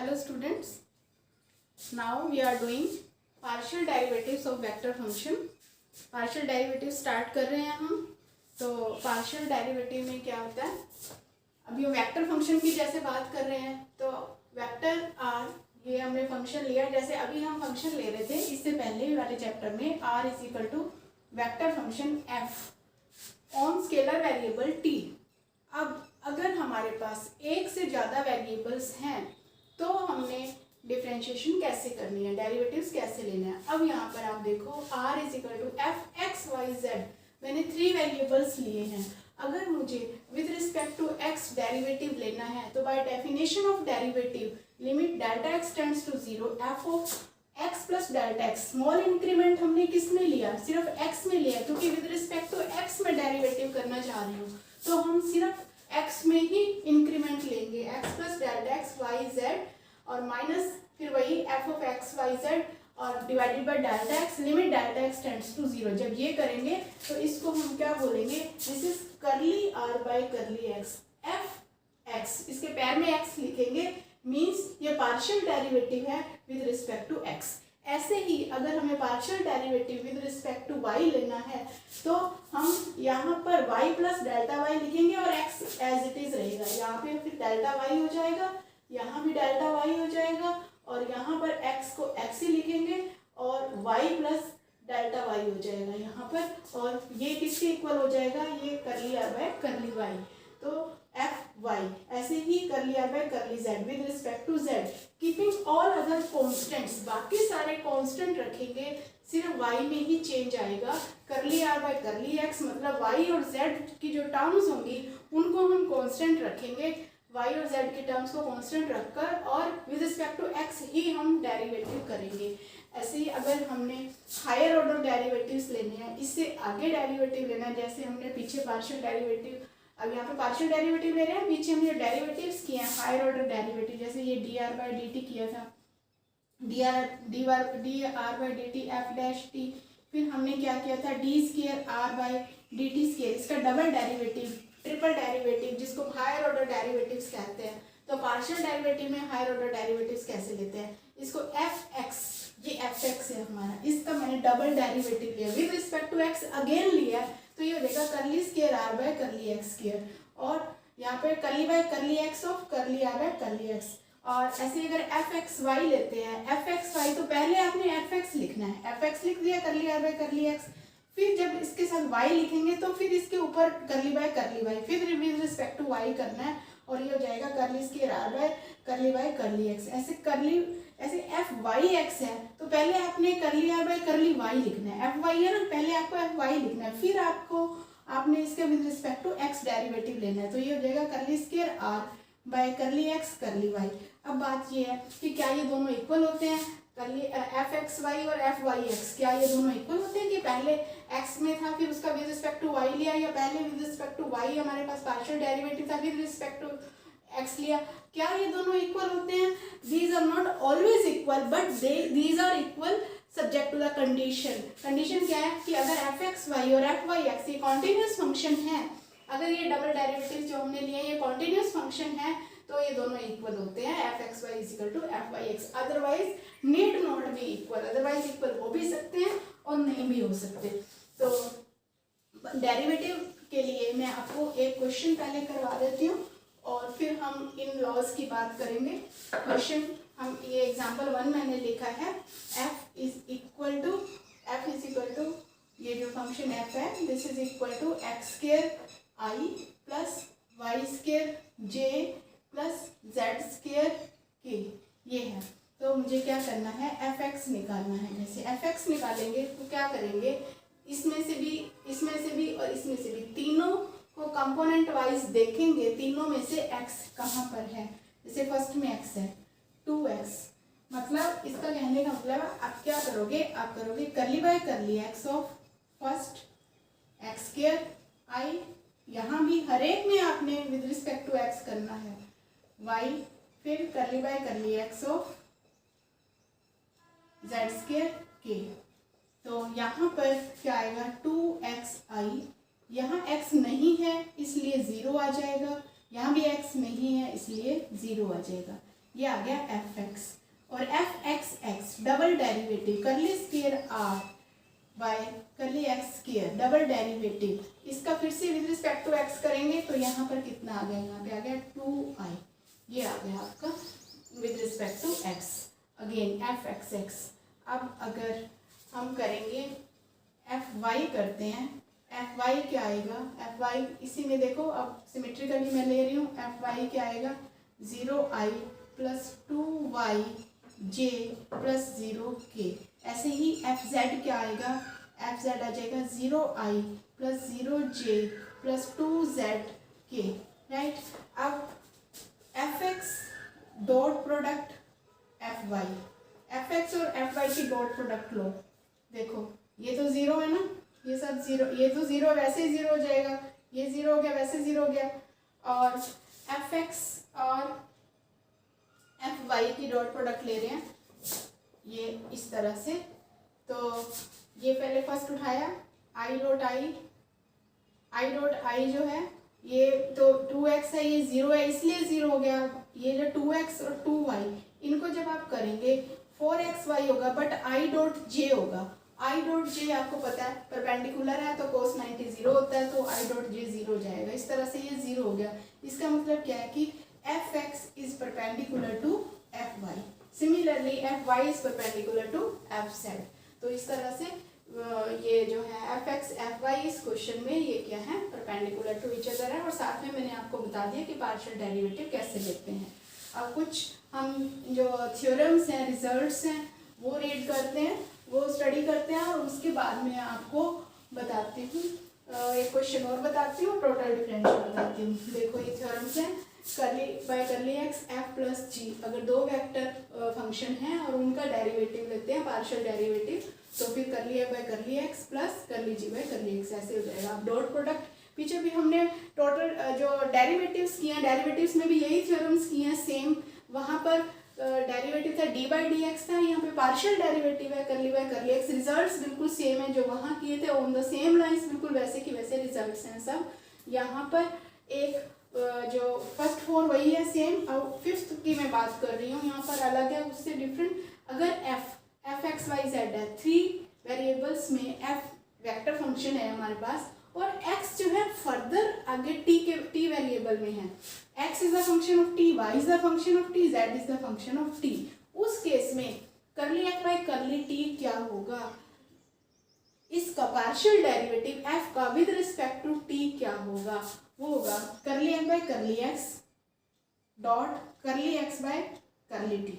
Hello students, now we are doing partial derivatives of vector function. partial derivative start कर रहे हैं हम. तो partial derivative में क्या होता है, अभी हम वेक्टर फंक्शन की जैसे बात कर रहे हैं. तो वेक्टर आर, ये हमने फंक्शन लिया, जैसे अभी हम फंक्शन ले रहे थे इससे पहले वाले चैप्टर में, R is equal to vector function F on scalar variable T. अब अगर हमारे पास एक से ज़्यादा वेरिएबल्स हैं तो हमने डिफ्रेंशिएशन कैसे करनी है, डेरिवेटिव्स कैसे लेना है. अब यहाँ पर आप देखो r is equal to F x Y z, मैंने 3 वेरिएबल्स लिए हैं. अगर मुझे with respect to x derivative लेना है तो by definition of derivative limit delta x tends to 0 f of x plus delta x. Small increment हमने किस में लिया, सिर्फ x में लिया, क्योंकि विद रिस्पेक्ट टू x में डेरिवेटिव करना चाह रही हूँ तो हम सिर्फ x में ही इंक्रीमेंट लेंगे, x plus delta x Y Z और माइनस फिर वही f of x Y Z और divided by delta x limit delta x tends to 0. जब ये करेंगे तो इसको हम क्या बोलेंगे, this is curly r by curly x. f x, इसके पैर में x लिखेंगे, मीन्स ये पार्शियल डेरिवेटिव है विद रिस्पेक्ट टू x. ऐसे ही अगर हमें partial derivative with respect to y लेना है तो हम यहाँ पर y प्लस डेल्टा वाई लिखेंगे और x एज इट इज रहेगा. यहाँ पे फिर डेल्टा y हो जाएगा, यहाँ भी डेल्टा y हो जाएगा और यहाँ पर x को x ही लिखेंगे और y प्लस डेल्टा y हो जाएगा यहाँ पर. और ये किसके इक्वल हो जाएगा, ये curly r by curly y. तो एफ वाई, ऐसे ही curly r by curly z with respect to z, keeping all other constants. बाकी सारे कॉन्स्टेंट रखेंगे, सिर्फ वाई में ही चेंज आएगा. करली आर बाय करली एक्स, मतलब वाई और जेड की जो टर्म्स होंगी उनको हम कॉन्स्टेंट रखेंगे, वाई और जेड की टर्म्स को कॉन्स्टेंट रखकर, और विद रिस्पेक्ट टू एक्स ही हम डेरिवेटिव करेंगे. ऐसे ही अगर हमने हायर ऑर्डर डेरिवेटिव्स लेने हैं, इससे आगे डेरिवेटिव लेना है, जैसे हमने पीछे पार्शियल डेरिवेटिव, अब यहाँ पे पार्शियल डेरिवेटिव ले रहे हैं, पीछे हमने डेरिवेटिव्स किए हैं हायर ऑर्डर डेरिवेटिव, जैसे ये d r by d t किया था, d r by d t f dash t. फिर हमने क्या किया था, d square r by d t square, इसका डबल डेरिवेटिव, ट्रिपल डेरिवेटिव, जिसको हायर ऑर्डर डेरिवेटिव्स कहते हैं. तो पार्शियल डेरिवेटिव में हायर ऑर्डर डेरिवेटिव्स कैसे लेते हैं, इसको एफ एक्स, ये एफ एक्स है हमारा, इसका मैंने डबल डेरिवेटिव लिया, with respect to x again लिया, तो ये हो जाएगा curly square r by curly x square. और यहाँ पे curly by curly x of curly r by curly x. और ऐसे अगर एफ एक्स वाई लेते हैं, एफ एक्स वाई, तो पहले आपने एफ एक्स लिखना है, एफ एक्स लिख दिया करली आर बाय करली एक्स. फिर जब इसके साथ y लिखेंगे तो फिर इसके ऊपर करली बाय करली वाई, फिर विद रिस्पेक्ट टू y करना है और ये हो जाएगा curly square r by curly y curly x. ऐसे एफ वाई एक्स है तो पहले आपने करली आर बाय करली वाई लिखना है, एफ वाई है ना, पहले आपको एफ वाई लिखना है, फिर आपने इसके with respect to x derivative लेना है. तो ये हो जाएगा curly square r by curly x curly y. अब बात ये है कि क्या ये दोनों इक्वल होते हैं, करली एफ एक्स वाई और एफ वाई एक्स, क्या ये दोनों इक्वल होते हैं कि पहले एक्स में था फिर उसका विद रिस्पेक्ट टू वाई लिया, या पहले विद रिस्पेक्ट टू वाई हमारे पास पार्शियल डेरिवेटिव था विद रिस्पेक्ट टू एक्स लिया, क्या ये दोनों इक्वल होते हैं. These are not always equal but these are equal subject to the condition. Condition क्या है कि अगर एफ एक्स वाई और एफ वाई एक्स ये कॉन्टिन्यूस फंक्शन है, अगर ये डबल डेरिवेटिव जो हमने लिए ये कॉन्टिन्यूस फंक्शन है तो ये दोनों इक्वल होते हैं, f x y is equal to f y x. Otherwise need not be equal, otherwise equal हो भी सकते हैं और नहीं भी हो सकते. तो डेरिवेटिव के लिए मैं आपको एक क्वेश्चन पहले करवा देती हूँ और फिर हम इन लॉज की बात करेंगे. क्वेश्चन हम ये एग्जांपल 1 मैंने लिखा है, f इज इक्वल टू ये जो फंक्शन f है, this is equal to x square i plus y square j plus z square k, ये है. तो मुझे क्या करना है, एफ एक्स निकालना है. जैसे एफ एक्स निकालेंगे तो क्या करेंगे, इसमें से भी और इसमें से भी तीनों को कंपोनेंट वाइज देखेंगे, तीनों में से x कहाँ पर है. जैसे फर्स्ट में x है 2x, मतलब इसका कहने का मतलब आप क्या करोगे, आप करोगे करली by curly x of first X square I, यहाँ भी हर एक में आपने विद रिस्पेक्ट टू x करना है, y, फिर करली by curly x of Z square के. तो यहाँ पर क्या आएगा 2xi, यहाँ x नहीं है इसलिए 0 आ जाएगा, यहाँ भी x नहीं है इसलिए 0 आ जाएगा. ये आ गया एफ एक्स, और F x X double derivative curly square R by curly X square double derivative, इसका फिर से विद रिस्पेक्ट टू एक्स करेंगे तो यहाँ पर कितना आ गया, यहाँ पे आ गया 2i, ये आ गया आपका with respect to x, again f x x. अब अगर हम करेंगे एफ वाई करते हैं, एफ वाई क्या आएगा, एफ वाई इसी में देखो अब सिमेट्रिकली मैं ले रही हूँ, एफ वाई क्या आएगा 0i प्लस 2y जे प्लस 0k। ऐसे ही एफ जेड क्या आएगा, एफ जेड आ जाएगा 0i plus 0j plus 2zk, right. अब F X dot product F Y, F X और एफ वाई की डॉट प्रोडक्ट लो, देखो ये तो जीरो है ना, ये सब जीरो, ये तो जीरो वैसे ही जीरो हो जाएगा, ये जीरो हो गया वैसे जीरो हो गया, और एफ एक्स और एफ वाई की डॉट प्रोडक्ट ले रहे हैं ये इस तरह से, तो ये पहले फर्स्ट उठाया आई डॉट आई जो है ये तो 2x है, ये 0 है इसलिए 0 हो गया। ये जो 2x और 2y इनको जब आप करेंगे 4xy होगा, बट आई डॉट जे होगा, आई डॉट जे आपको पता है परपेंडिकुलर है तो cos 90 0 होता है, तो आई डॉट जे 0 जाएगा, इस तरह से ये 0 हो गया। इसका मतलब क्या है कि f x is perpendicular to f y, similarly f y is perpendicular to f z. तो इस तरह से ये जो है एफ एक्स एफ वाई इस क्वेश्चन में ये क्या है परपेंडिकुलर टू ईच अदर है, और साथ में मैंने आपको बता दिया कि पार्शियल डेरिवेटिव कैसे लेते हैं। अब कुछ हम जो थ्योरम्स हैं, रिजल्ट्स हैं वो रीड करते हैं, वो स्टडी करते हैं, और उसके बाद में आपको बताती हूँ एक क्वेश्चन और बताती हूँ, टोटल डिफरेंशियल बताती हूँ। देखो ये थ्योरम्स हैं, करली by curly x F plus जी, अगर दो वेक्टर फंक्शन हैं और उनका डेरिवेटिव लेते हैं पार्शियल डेरिवेटिव, तो फिर curly F by curly x plus curly g bye curly x ऐसे हो जाएगा। अब डॉट प्रोडक्ट पीछे भी हमने टोटल जो डेरिवेटिव्स किए हैं, डेरिवेटिव्स में भी यही थ्योरम्स किए हैं सेम, वहाँ पर डेरिवेटिव था डी बाई डी एक्स था, यहाँ पे पार्शियल डेरिवेटिव है करली बाय करली एक्स, रिजल्ट्स बिल्कुल सेम है जो वहाँ किए थे, ऑन द सेम लाइंस बिल्कुल वैसे की वैसे रिजल्ट्स हैं सब। यहाँ पर एक जो फर्स्ट फोर वही है सेम, और फिफ्थ की मैं बात कर रही हूँ, यहाँ पर अलग है उससे डिफरेंट। अगर एफ एक्स वाई जेड है, 3 वेरिएबल्स में एफ वेक्टर फंक्शन है हमारे पास, और x जो है फर्दर आगे t वेरिएबल में है, x is the function of t, y is the function of t, z is the function of t, उस केस में curly f by curly t क्या होगा, इसका पार्शियल डेरिवेटिव f का विद रिस्पेक्ट टू t क्या होगा, वो होगा curly f by curly x dot curly x by curly t,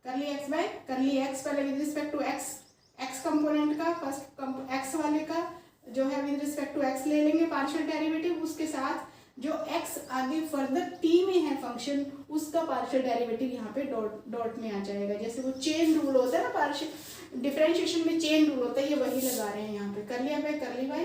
curly x by curly x पहले with respect to x component का फर्स्ट एक्स वाले का जो है विद रिस्पेक्ट टू एक्स ले लेंगे पार्शियल डेरिवेटिव, उसके साथ जो x आगे फर्दर t में है फंक्शन उसका पार्शियल डेरिवेटिव यहाँ पे डॉट में आ जाएगा। जैसे वो चेन रूल होता है ना, पार्शियल डिफरेंशिएशन में चेन रूल होता है, ये वही लगा रहे हैं यहाँ पे, curly by curly y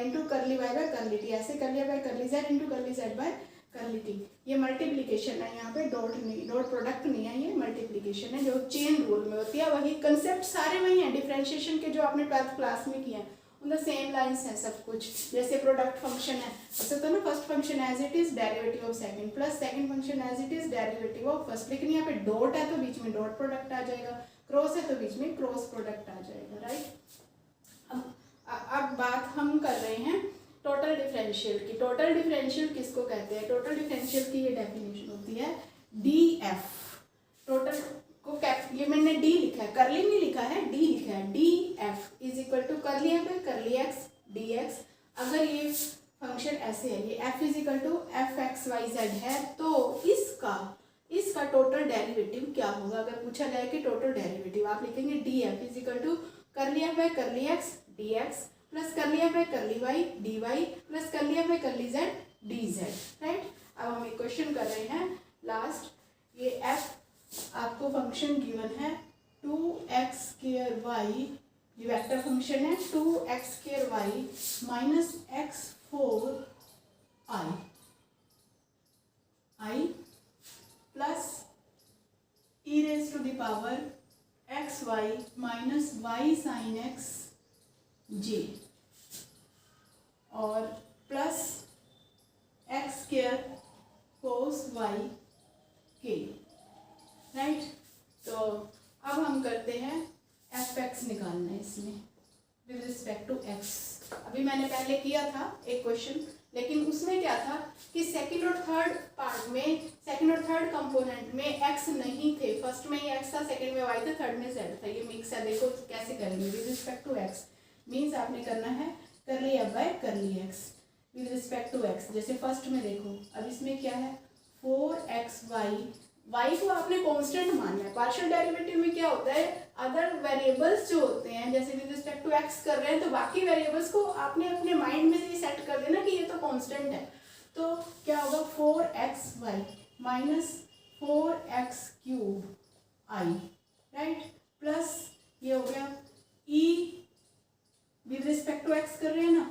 into curly y by curly t, ऐसे curly by curly z into curly z by curly t, ये मल्टीप्लीकेशन है, यहाँ पे डॉट नहीं, डॉट प्रोडक्ट नहीं है, ये मल्टीप्लीकेशन है जो चेन रूल में होती है, वही कंसेप्ट सारे वही हैं डिफरेंशिएशन के जो आपने 12th क्लास में किए हैं, द सेम लाइन्स है सब कुछ। जैसे प्रोडक्ट फंक्शन है वैसे तो ना first function as it is derivative of second plus second function as it is derivative of first, लेकिन यहाँ पे डॉट है तो बीच में डॉट प्रोडक्ट आ जाएगा, क्रॉस है तो बीच में क्रॉस प्रोडक्ट आ जाएगा, राइट। अब बात हम कर रहे हैं टोटल डिफरेंशियल की। टोटल डिफरेंशियल किसको कहते हैं, टोटल डिफरेंशियल की ये डेफिनेशन होती है डी एफ, टोटल को कैप, ये मैंने डी लिखा है, करली नहीं लिखा है, डी लिखा है, D F is equal to curly F by curly X D X. अगर ये फंक्शन ऐसे है, ये F is equal to F x Y Z है, तो इसका टोटल डेरिवेटिव क्या होगा, अगर पूछा जाए कि टोटल डेरिवेटिव, आप लिखेंगे D F is equal to curly F by curly X D X plus curly F by curly Y D Y plus curly F by curly Z D Z, right. अब हम एक question कर रहे हैं last, ये F आपको function given है 2x square y, ये वेक्टर फंक्शन है 2x square y minus x4 i plus e raise to the power xy minus y sine x j और plus x square cos y k। Right. तो अब हम करते हैं f x निकालना है इसमें विद रिस्पेक्ट टू एक्स। अभी मैंने पहले किया था एक क्वेश्चन, लेकिन उसमें क्या था कि सेकंड और थर्ड पार्ट में, सेकंड और थर्ड कंपोनेंट में एक्स नहीं थे। फर्स्ट में ही एक्स था, सेकंड में वाई था, थर्ड में जेड था। ये मिक्स है, देखो कैसे करेंगे। With respect to x means आपने करना है curly F by curly x with respect to x. जैसे फर्स्ट में देखो, अब इसमें क्या है 4xy, y को आपने कांस्टेंट मानना है। पार्शियल डेरिवेटिव में क्या होता है, अदर वेरिएबल्स जो होते हैं, जैसे विद रिस्पेक्ट टू x कर रहे हैं तो बाकी वेरिएबल्स को आपने अपने माइंड में से सेट कर देना कि ये तो कांस्टेंट है। तो क्या होगा 4xy minus 4x³ right, plus ये हो गया e with respect to x कर रहे हैं ना,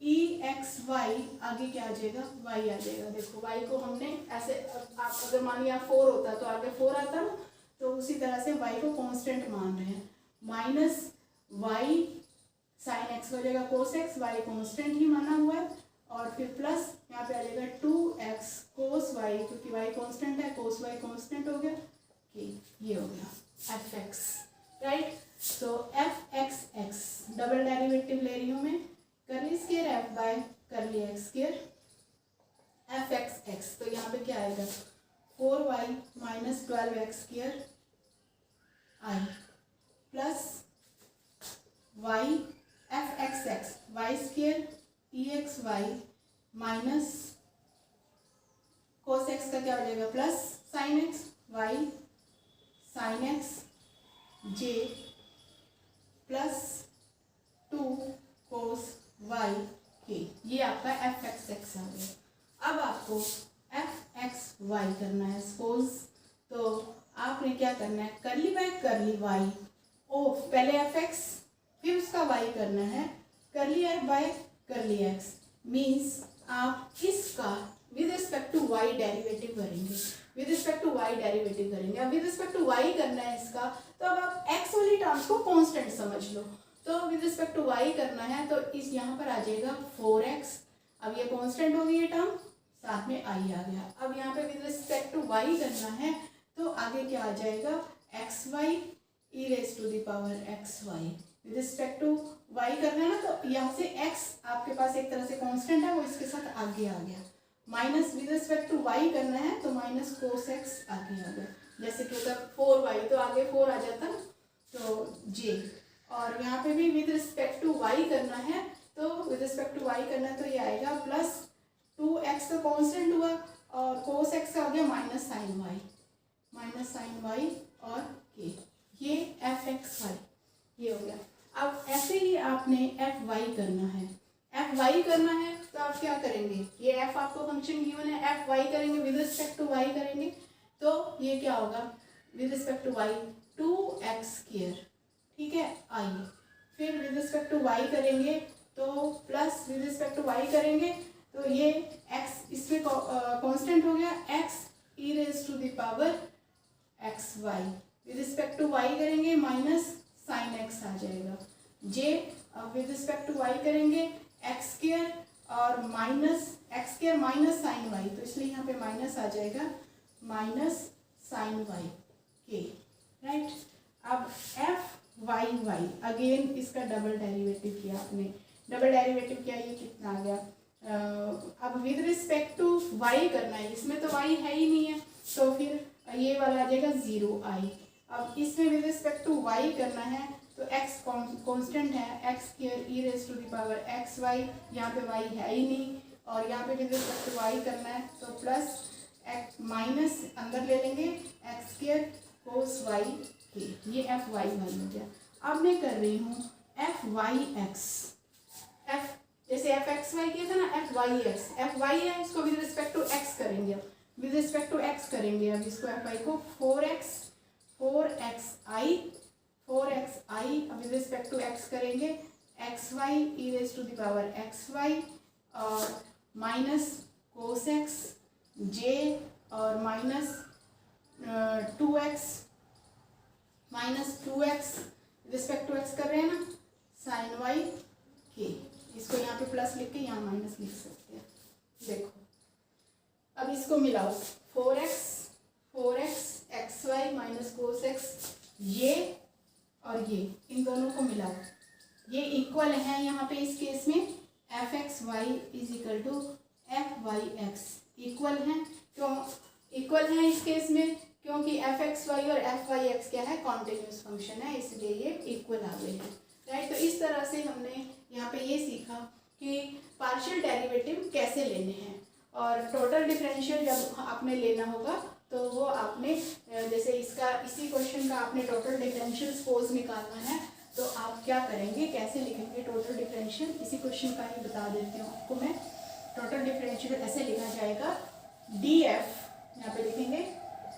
EXY आगे क्या आ जाएगा, y आ जाएगा। देखो y को हमने ऐसे, आप अगर मान लिया 4 होता तो आगे 4 आता ना, तो उसी तरह से y को कांस्टेंट मान रहे हैं। माइनस y साइन x हो जाएगा कोस x, y कांस्टेंट ही माना हुआ है, और फिर प्लस यहाँ पे आ जाएगा 2x कोस y, क्योंकि y कांस्टेंट है, कोस y कांस्टेंट हो गया कि ये हो गया एफ एक्स राइट। तो F x X double derivative ले रही हूँ मैं, curly square F by curly X square F x X. तो यहाँ पे क्या आएगा 4y minus 12x square I plus y F x X Y square EXY minus cos X का क्या हो जाएगा plus sine X y sine X J plus 2 cos y के, ये आपका एफ एक्स एक्स आ गया। अब आपको एफ एक्स वाई करना है सपोज, तो आपने क्या करना है करली बाय करली वाई, ओ पहले एफ एक्स फिर उसका वाई करना है, curly F by curly X means आप इसका with respect to Y derivative करेंगे, with respect to Y derivative करेंगे। अब विद रिस्पेक्ट टू वाई करना है इसका, तो अब आप एक्स वाली टर्म्स को कांस्टेंट समझ लो। तो विद रिस्पेक्ट टू वाई करना है तो इस यहाँ पर आ जाएगा 4x, अब ये कांस्टेंट हो गई ये टर्म, साथ में आई आ गया। अब यहाँ पे विद रिस्पेक्ट टू वाई करना है तो आगे क्या आ जाएगा xy e raise to the power xy। With respect to y करना है ना, तो यहाँ से x आपके पास एक तरह से कांस्टेंट है, वो इसके साथ आगे आ गया। Minus with respect to y करना है तो माइनस कोस x आगे आ गया। जैसे कि अगर 4y तो आगे 4 आ जाता ना, तो j। और यहाँ पे भी विद रिस्पेक्ट टू वाई करना है, तो विद रिस्पेक्ट टू वाई करना है तो ये आएगा प्लस 2x तो कांस्टेंट हुआ और कोस x का हो गया माइनस साइन वाई और के, ये एफ एक्स वाई ये हो गया। अब ऐसे ही आपने एफ वाई करना है, एफ वाई करना है तो आप क्या करेंगे, ये एफ आपको फंक्शन गिवन है, एफ वाई करेंगे विद रिस्पेक्ट टू वाई करेंगे, तो ये क्या होगा with respect to Y 2x², ठीक है आई। फिर विद रिस्पेक्ट टू वाई करेंगे तो plus with respect to y करेंगे तो ये x इसमें कांस्टेंट हो गया x e raise to the power xy। With respect to y करेंगे माइनस साइन x आ जाएगा j। With respect to y करेंगे x² और minus x² minus sign y, तो इसलिए यहाँ पे माइनस आ जाएगा माइनस साइन y के राइट। अब एफ वाई वाई अगेन इसका डबल डेरिवेटिव किया आपने, डबल डेरिवेटिव किया, ये कितना आ गया। अब विद रिस्पेक्ट टू वाई करना है, इसमें तो वाई है ही नहीं है, तो फिर ये वाला आ जाएगा 0i। अब इसमें विद रिस्पेक्ट टू वाई करना है तो x कांस्टेंट है, x² e raise to the power xy, यहाँ पे y है ही नहीं, और यहाँ पे विद रिस्पेक्ट टू वाई करना है तो प्लस माइनस अंदर ले लेंगे x² कोस y के, ये एफ वाई वाई हो गया। अब मैं कर रही हूँ एफ वाई एक्स, एफ जैसे एफ एक्स वाई किया था ना, एफ वाई है, इसको विद रिस्पेक्ट टू एक्स करेंगे, विद रिस्पेक्ट टू एक्स करेंगे। अब इसको एफ वाई को 4x आई अब विद रिस्पेक्ट टू एक्स करेंगे xy e raise to the power xy और माइनस कोस x j और minus 2x respect to x कर रहे हैं ना, साइन y के, इसको यहाँ पे प्लस लिख के यहाँ माइनस लिख सकते हैं। देखो अब इसको मिलाओ 4x xy y minus cos x, ये और ये इन दोनों को मिलाओ, ये इक्वल है यहाँ पे इस केस में f x y is equal to f y x, equal है। क्यों इक्वल है इस केस में? क्योंकि एफ एक्स वाई और एफ वाई एक्स क्या है, कॉन्टिन्यूस फंक्शन है, इसलिए ये इक्वल आ गए हैं, राइट। तो इस तरह से हमने यहाँ पे ये सीखा कि पार्शियल डेरिवेटिव कैसे लेने हैं, और टोटल डिफरेंशियल जब आपने लेना होगा तो वो आपने जैसे इसका इसी क्वेश्चन का आपने टोटल डिफरेंशियल सपोज निकालना है, तो आप क्या करेंगे, कैसे लिखेंगे टोटल डिफरेंशियल, इसी क्वेश्चन का ही बता देती हूँ आपको मैं। टोटल डिफरेंशियल ऐसे लिखा जाएगा, डी एफ, यहाँ पे लिखेंगे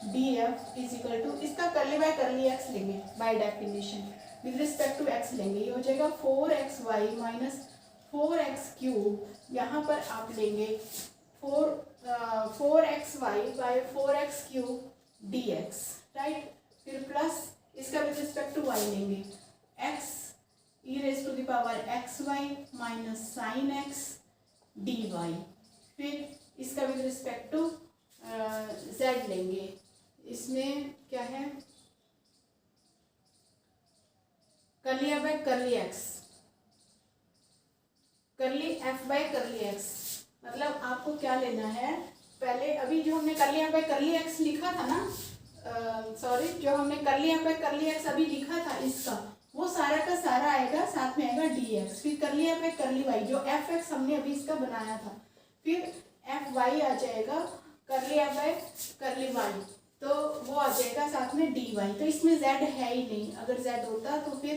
D F is equal to, इसका करली बाय करली एक्स लेंगे by definition, with respect to x लेंगे, ये हो जाएगा 4xy माइनस 4x³ यहाँ पर आप लेंगे 4xy by 4x³ dx, right. फिर प्लस इसका विद रिस्पेक्ट टू y लेंगे x e raise to the power xy minus sine x dy, फिर इसका विद रिस्पेक्ट टू z लेंगे, इसमें क्या है, curly F by curly x, करली एफ बाय करली एक्स, मतलब आपको क्या लेना है, पहले अभी जो हमने करली एफ बाय करली एक्स लिखा था ना, सॉरी, जो हमने करली एफ बाय करली एक्स अभी लिखा था इसका, वो सारा का सारा आएगा, साथ में आएगा डी एक्स, फिर curly F by curly Y, जो एफ एक्स हमने अभी इसका बनाया था, फिर एफ वाई आ जाएगा, करली एफ बाय करली वाई, तो वो आ जाएगा साथ में डी वाई। तो इसमें z है ही नहीं, अगर z होता तो फिर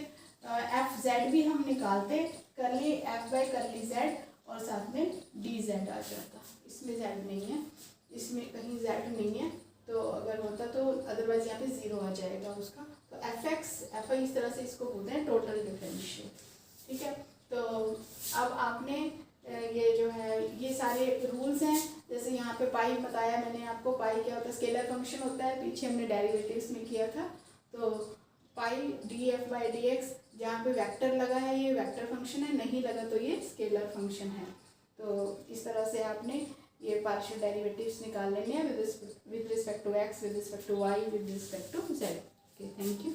एफ जेड भी हम निकालते, करली एफ बाय करली जेड और साथ में डी जेड आ जाता, इसमें z नहीं है, इसमें कहीं z नहीं है, तो अगर होता तो अदरवाइज यहाँ पे 0 आ जाएगा उसका। तो एफ एक्स एफ आई इस तरह से इसको बोलते हैं टोटल डिफरेंशियल, ठीक है। तो अब आपने ये जो है ये सारे रूल्स हैं, जैसे यहाँ पे पाई बताया मैंने आपको, पाई क्या होता है, स्केलर फंक्शन होता है, पीछे हमने डेरिवेटिव्स में किया था। तो pi D F by D X, जहाँ पे वेक्टर लगा है ये वेक्टर फंक्शन है, नहीं लगा तो ये स्केलर फंक्शन है। तो इस तरह से आपने ये पार्शियल डेरिवेटिव्स निकाल लेने हैं with respect to x, with respect to y, with respect to z. Okay, thank you.